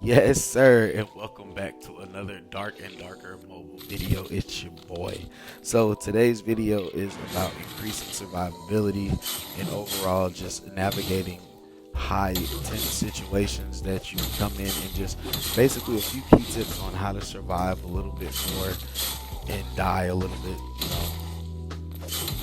Yes, sir, and welcome back to another Dark and Darker mobile video. It's your boy. So today's video is about increasing survivability and overall just navigating high tense situations that you come in, and just basically a few key tips on how to survive a little bit more and die a little bit,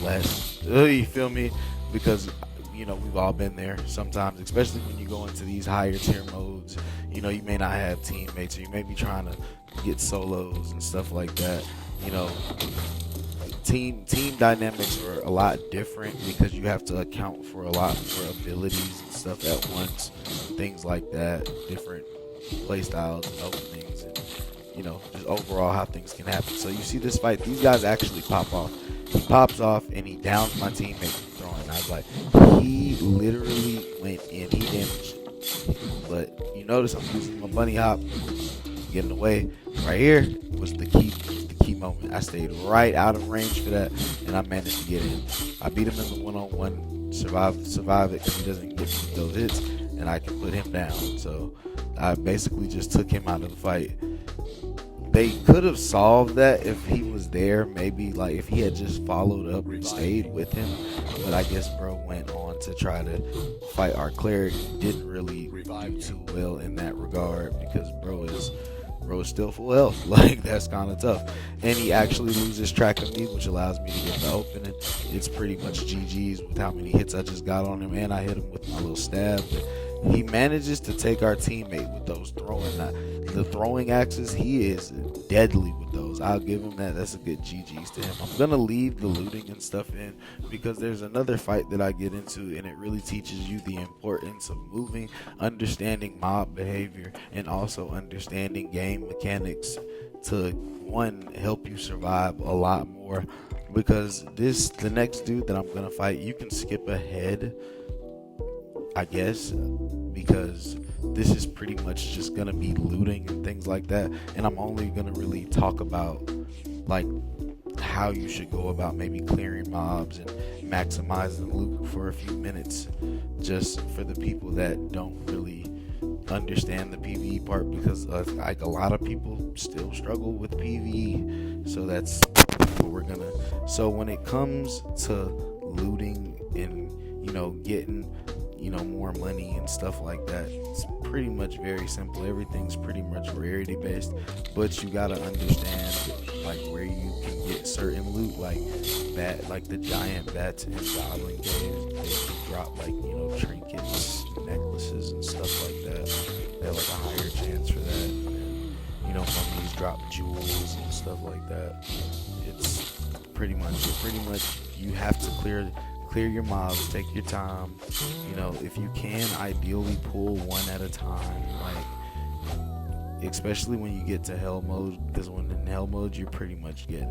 less. You feel me? Because we've all been there sometimes, especially when you go into these higher tier modes. You may not have teammates, or you may be trying to get solos and stuff like that. You know, team dynamics are a lot different because you have to account for a lot more abilities and stuff at once, things like that, different play styles and openings, and just overall how things can happen. So you see this fight, these guys actually pop off. He pops off and he downs my teammate from throwing. I was like, he literally went in, he damaged. But you notice I'm using my bunny hop, getting away. Right here was the key moment. I stayed right out of range for that, and I managed to get in. I beat him in the one-on-one, survive it because he doesn't get those hits, and I can put him down. So I basically just took him out of the fight. They could have solved that if he was there, maybe like if he had just followed up and stayed with him. But I guess bro went on to try to fight our cleric. Didn't really do too well in that regard because bro is still full health. Like, that's kind of tough. And he actually loses track of me, which allows me to get the opening. It's pretty much GG's with how many hits I just got on him, and I hit him with my little stab. But he manages to take our teammate with those the throwing axes. He is deadly with those. I'll give him that. That's a good GG's to him. I'm gonna leave the looting and stuff in because there's another fight that I get into, and it really teaches you the importance of moving, understanding mob behavior, and also understanding game mechanics to help you survive a lot more. Because the next dude that I'm gonna fight, you can skip ahead, I guess, because this is pretty much just gonna be looting and things like that, and I'm only gonna really talk about like how you should go about maybe clearing mobs and maximizing loot for a few minutes, just for the people that don't really understand the PvE part, because like a lot of people still struggle with PvE. So that's what we're gonna. So when it comes to looting and getting more money and stuff like that, it's pretty much very simple. Everything's pretty much rarity based, but you gotta understand like where you can get certain loot, like the giant bats and goblin caves. They can drop trinkets, necklaces and stuff like that. They have like a higher chance for that. And mummies drop jewels and stuff like that. It's pretty much you have to clear your mobs, take your time. If you can, ideally pull one at a time, like especially when you get to hell mode, because when in hell mode you're pretty much getting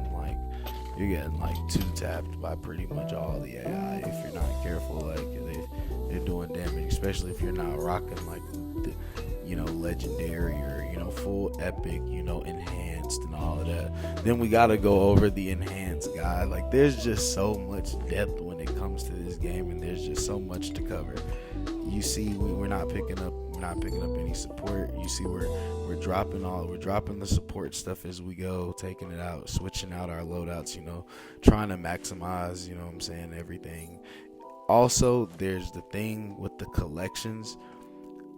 two tapped by pretty much all the AI if you're not careful. Like they're doing damage, especially if you're not rocking like the legendary or full epic, enhanced and all of that. Then we gotta go over the enhanced guy. Like, there's just so much depth when it comes to this game, and there's just so much to cover. You see, we're not picking up any support. You see, we're dropping the support stuff as we go, taking it out, switching out our loadouts, trying to maximize, everything. Also, there's the thing with the collections.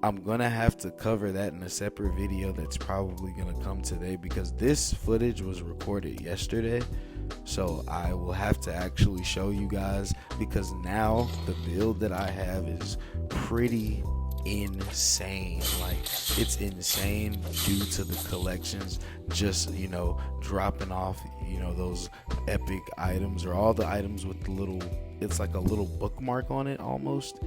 I'm gonna have to cover that in a separate video that's probably gonna come today, because this footage was recorded yesterday. So I will have to actually show you guys, because now the build that I have is pretty insane. Like, it's insane due to the collections just dropping off those epic items, or all the items with the little, it's like a little bookmark on it almost.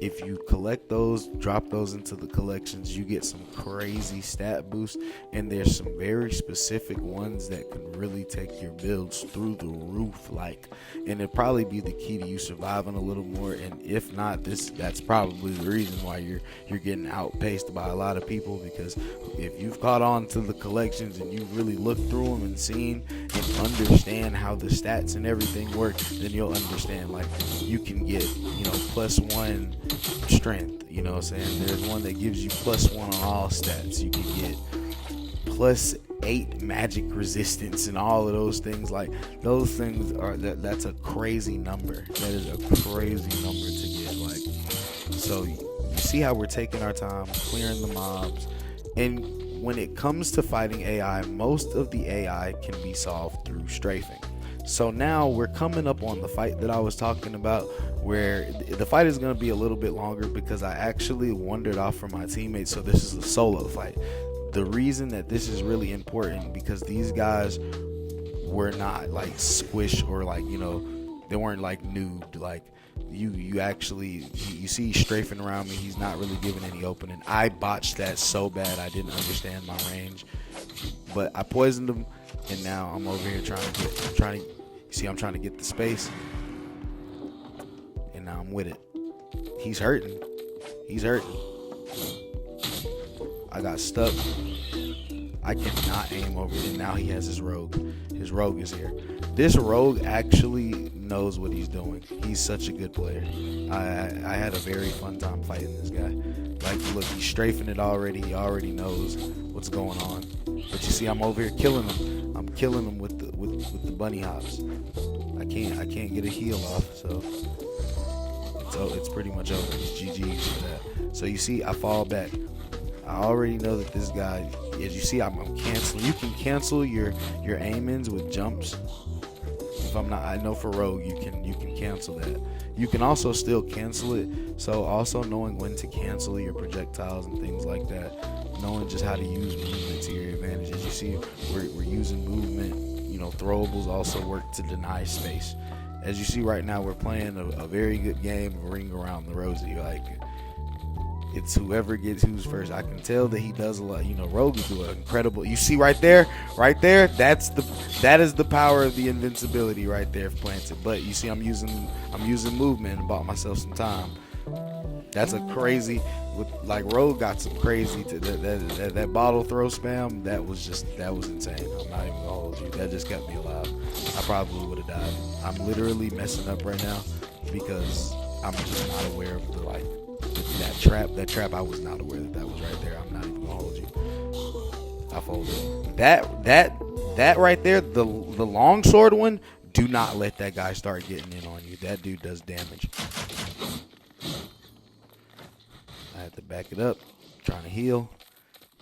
If you collect those, drop those into the collections, you get some crazy stat boosts, and there's some very specific ones that can really take your builds through the roof, and it'd probably be the key to you surviving a little more. And if not, that's probably the reason why you're getting outpaced by a lot of people, because if you've caught on to the collections and you've really looked through them and seen and understand how the stats and everything work, then you'll understand, like, you can get +1 strength. You know what I'm saying? There's one that gives you +1 on all stats. You can get +8 magic resistance and all of those things. Like, those things are that's a crazy number. That is a crazy number to get. Like, so you see how we're taking our time clearing the mobs. And when it comes to fighting AI, most of the AI can be solved through strafing. So now we're coming up on the fight that I was talking about, where the fight is going to be a little bit longer because I actually wandered off from my teammates. So this is a solo fight. The reason that this is really important, because these guys were not like squish, or like, you know, they weren't like noobed. Like, you actually, you see he's strafing around me. He's not really giving any opening. I botched that so bad. I didn't understand my range, but I poisoned him, and now I'm over here trying to get the space, and now I'm with it. He's hurting. I got stuck. I cannot aim over it, and now he has his rogue. His rogue is here. This rogue actually knows what he's doing. He's such a good player. I had a very fun time fighting this guy. Like, look, he's strafing it already. He already knows what's going on. But you see, I'm over here killing him. I'm killing him with the bunny hops. I can't get a heal off, so it's pretty much over. It's GG's for that. So you see, I fall back. I already know that this guy, as you see, I'm canceling. You can cancel your aim-ins with jumps. If I'm not, I know for rogue you can cancel that. You can also still cancel it. So also knowing when to cancel your projectiles and things like that, knowing just how to use movement to your advantage. As you see, we're using movement. You know, throwables also work to deny space. As you see right now, we're playing a very good game of Ring Around the Rosie. Like, it's whoever gets who's first. I can tell that he does a lot. You know, Rogue will do an incredible. You see right there. That is the power of the invincibility right there planted. But you see, I'm using movement and bought myself some time. That's a crazy. Like, Rogue got some crazy that bottle throw spam. That was insane. I'm not even gonna hold you. That just kept me alive. I probably would have died. I'm literally messing up right now because I'm just not aware of that trap. I was not aware that was right there. I'm not even gonna hold you. I folded. That right there, the long sword one. Do not let that guy start getting in on you. That dude does damage. I had to back it up, trying to heal.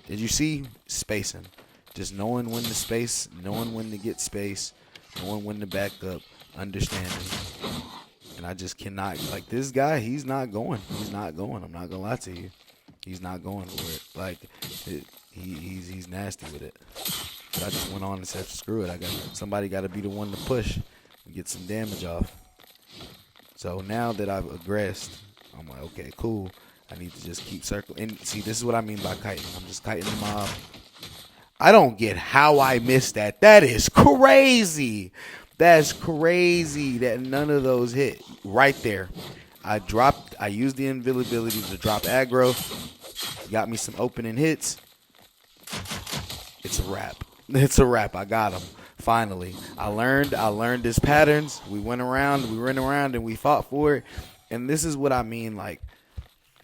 Did you see? Spacing. Just knowing when to space, knowing when to get space, knowing when to back up, understanding. And I just cannot, like, this guy, he's not going. I'm not gonna lie to you. He's not going for it. Like, he's nasty with it. But I just went on and said, screw it. Somebody got to be the one to push and get some damage off. So now that I've aggressed, I'm like, okay, cool. I need to just keep circling. And see, this is what I mean by kiting. I'm just kiting the mob. I don't get how I missed that. That is crazy. That's crazy that none of those hit right there. I used the invisibility to drop aggro. Got me some opening hits. It's a wrap. I got him. Finally. I learned his patterns. We went around and we fought for it. And this is what I mean, like,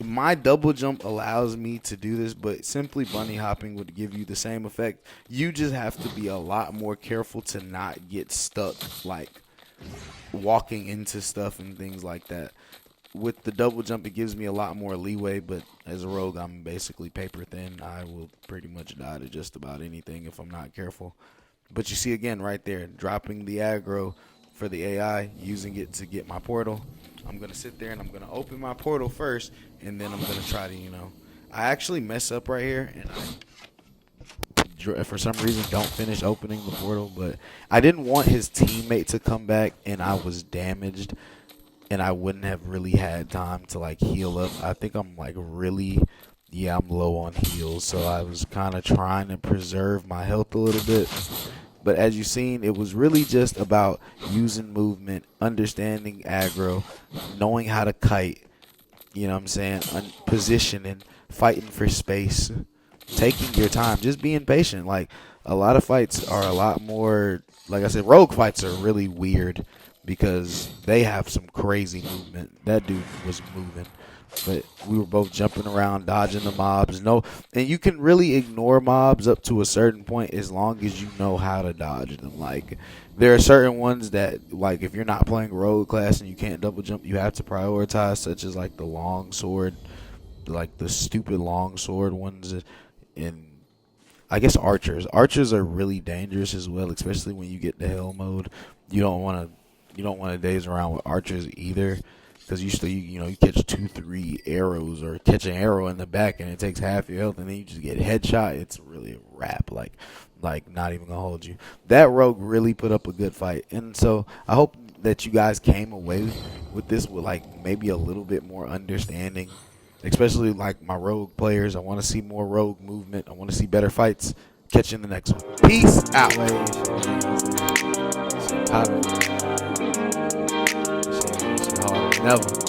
my double jump allows me to do this, but simply bunny hopping would give you the same effect. You just have to be a lot more careful to not get stuck, like walking into stuff and things like that. With the double jump, it gives me a lot more leeway, but as a rogue, I'm basically paper thin. I will pretty much die to just about anything if I'm not careful. But you see, again, right there, dropping the aggro for the AI, using it to get my portal. I'm going to sit there and I'm going to open my portal first, and then I'm going to try to, I actually mess up right here, and I, for some reason, don't finish opening the portal, but I didn't want his teammate to come back, and I was damaged, and I wouldn't have really had time to, like, heal up. I think I'm, like, I'm low on heals, so I was kind of trying to preserve my health a little bit. But as you've seen, it was really just about using movement, understanding aggro, knowing how to kite, you know what I'm saying, positioning, fighting for space, taking your time, just being patient. Like, a lot of fights are a lot more, like I said, rogue fights are really weird because they have some crazy movement. That dude was moving. but we were both jumping around, dodging the mobs. No, and you can really ignore mobs up to a certain point as long as you know how to dodge them. Like, there are certain ones that, like, if you're not playing rogue class and you can't double jump, you have to prioritize, such as like the long sword, like the stupid long sword ones, and I guess archers. Archers are really dangerous as well, especially when you get to hell mode. You don't want to daze around with archers either, because usually you catch 2-3 arrows or catch an arrow in the back and it takes half your health and then you just get headshot. It's really a wrap. Like not even gonna hold you. That rogue really put up a good fight, and so I hope that you guys came away with this with like maybe a little bit more understanding, especially like my rogue players. I want to see more rogue movement. I want to see better fights. Catch you in the next one. Peace out. Harder than ever.